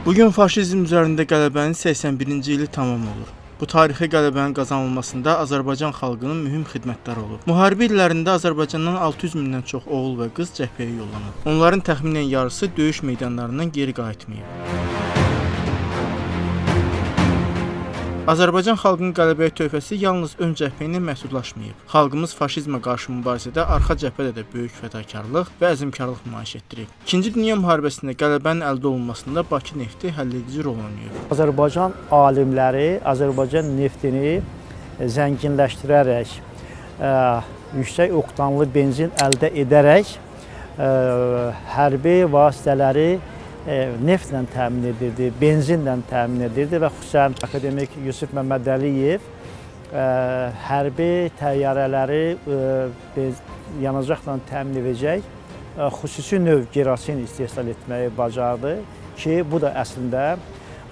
Bugün faşizm üzərində qələbənin 81-ci ili tamam olur. Bu tarixi qələbənin qazanılmasında Azərbaycan xalqının mühüm xidmətləri olub. Müharibə illərində Azərbaycandan 600 mindən çox oğul və qız cəbhəyə yollanıb. Onların təxminən yarısı döyüş meydanlarından geri qayıtmayıb. Azərbaycan xalqının qələbəyə töhfəsi yalnız ön cəbhə ilə məhdudlaşmayıb. Xalqımız faşizmə qarşı mübarizədə arxa cəbhədə də böyük fədakarlıq və əzmkarlıq nümayiş etdirib. İkinci Dünya müharibəsində qələbənin əldə olunmasında Bakı nefti həlledici rol oynayıb. Azərbaycan alimləri Azərbaycan neftini zənginləşdirərək, yüksək oktanlı benzin əldə edərək hərbi vasitələri neftlə təmin edirdi, benzinlə təmin edirdi və xüsusən akademik Yusuf Məmmədəliyev hərbi təyyarələri yanacaqla təmin edəcək xüsusi növ kerosin istehsal etməyi bacardı ki, bu da əslində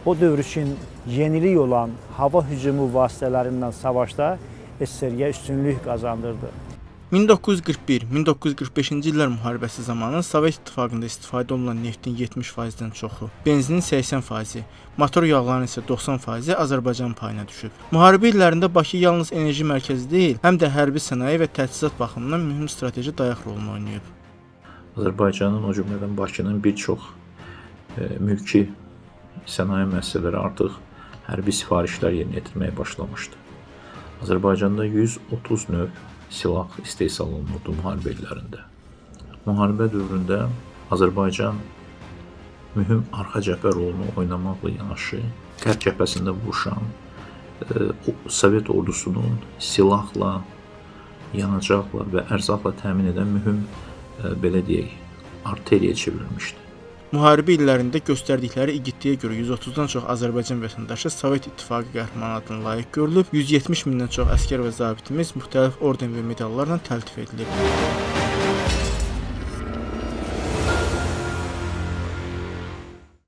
o dövr üçün yenilik olan hava hücumu vasitələrindən savaşda SSRİ-yə üstünlük qazandırdı. 1941-1945-ci illər müharibəsi zamanı Sovet İttifaqında istifadə olunan neftin 70%-dən çoxu, benzinin 80%, motor yağlarının isə 90%-i Azərbaycan payına düşüb. Müharibə illərində Bakı yalnız enerji mərkəzi deyil, həm də hərbi sənaye və təchizat baxımından mühüm strateji dayaq rolunu oynayıb. Azərbaycanın, o cümlədən Bakının bir çox mülki sənaye müəssisələri artıq hərbi sifarişlər yerinə yetirməyə başlamışdı. Azərbaycanda 130 növ silah istehsal olunurdu müharibə illərində. Müharibə dövründə Azərbaycan mühüm arxa cəbhə rolunu oynamaqla yanaşı, qərb cəbhəsində vuruşan Sovet ordusunun silahla, yanacaqla və ərzaqla təmin edən mühüm, belə deyək, arteriyaya çevrilmişdi. Müharibə illərində göstərdikləri igidliyə görə 130-dan çox Azərbaycan vətəndaşı Sovet İttifaqı qəhrəmanı adına layiq görülüb, 170 mindən çox əsgər və zabitimiz müxtəlif orden və medallarla təltif edilib.